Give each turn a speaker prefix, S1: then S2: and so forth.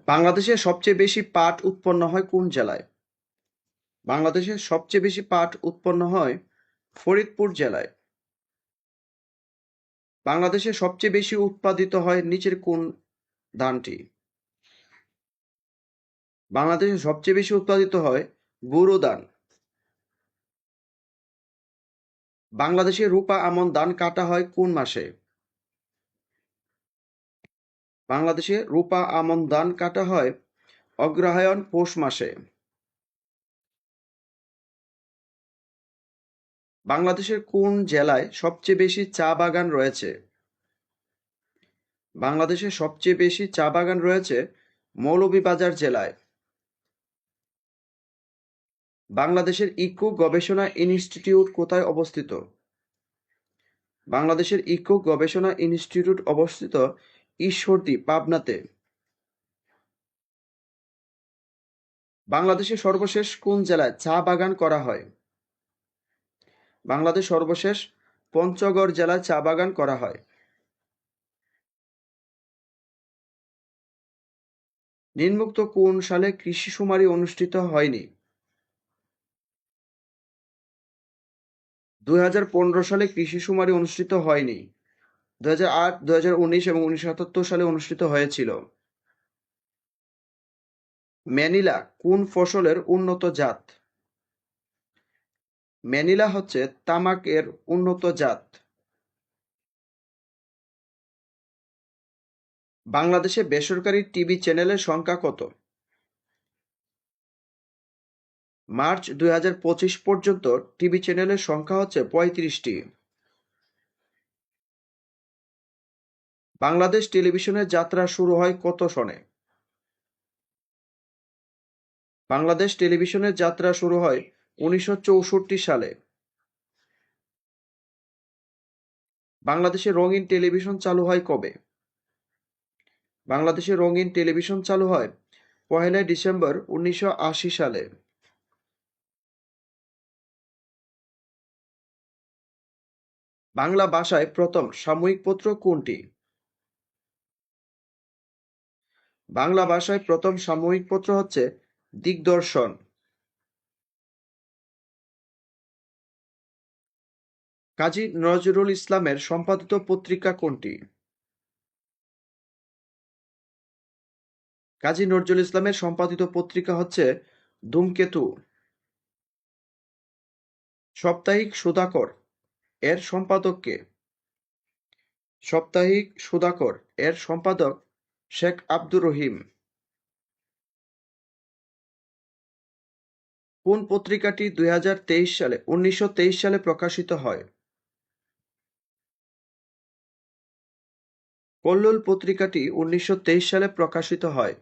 S1: বাংলাদেশে সবচেয়ে বেশি পাট উৎপন্ন হয় কোন জেলায়? বাংলাদেশে সবচেয়ে বেশি পাট উৎপন্ন হয় ফরিদপুর জেলায়। বাংলাদেশে সবচেয়ে বেশি উৎপাদিত হয় নিচের কোন ধানটি? বাংলাদেশে সবচেয়ে বেশি উৎপাদিত হয় বোরো ধান। বাংলাদেশে রূপা আমন ধান কাটা হয় কোন মাসে? বাংলাদেশে রূপা আমন ধান কাটা হয় অগ্রহায়ণ পৌষ মাসে। বাংলাদেশের কোন জেলায় সবচেয়ে বেশি চা বাগান রয়েছে? বাংলাদেশে সবচেয়ে বেশি চা বাগান রয়েছে মৌলভীবাজার জেলায়। বাংলাদেশের ইকো গবেষণা ইনস্টিটিউট কোথায় অবস্থিত? বাংলাদেশের ইকো গবেষণা ইনস্টিটিউট অবস্থিত ঈশ্বরদী, পাবনাতে। বাংলাদেশের সর্বশেষ কোন জেলায় চা বাগান করা হয়? বাংলাদেশ সর্বশেষ পঞ্চগড় জেলায় চা বাগান করা হয়। নিম্নোক্ত কোন সালে কৃষি শুমারি অনুষ্ঠিত হয়নি? 2015 সালে কৃষি শুমারি অনুষ্ঠিত হয়নি। 2008, 2019 এবং 1977 সালে অনুষ্ঠিত হয়েছিল। ম্যানিলা কোন ফসলের উন্নত জাত? ম্যানিলা হচ্ছে তামাকের উন্নত জাত। বাংলাদেশে বেসরকারি টিভি চ্যানেলের সংখ্যা কত? মার্চ 2025 পর্যন্ত টিভি চ্যানেলের সংখ্যা হচ্ছে 35টি। বাংলাদেশ টেলিভিশনের যাত্রা শুরু হয় কত সনে? বাংলাদেশ টেলিভিশনের যাত্রা শুরু হয় 1964 সালে। বাংলাদেশে রঙিন টেলিভিশন চালু হয় কবে? বাংলাদেশে রঙিন টেলিভিশন চালু হয় 1 ডিসেম্বর 1980 সালে। বাংলা ভাষায় প্রথম সাময়িক পত্র কোনটি? বাংলা ভাষায় প্রথম সাময়িক পত্র হচ্ছে দিগদর্শন। কাজী নজরুল ইসলামের সম্পাদিত পত্রিকা কোনটি? কাজী নজরুল ইসলামের সম্পাদিত পত্রিকা হচ্ছে ধূমকেতু। সাপ্তাহিক সুধাকর এর সম্পাদক কে? সাপ্তাহিক সুধাকর এর সম্পাদক শেখ আব্দুর রহিম। কোন পত্রিকাটি 1923 সালে প্রকাশিত হয়? কল্লোল পত্রিকাটি 1923 সালে প্রকাশিত হয়।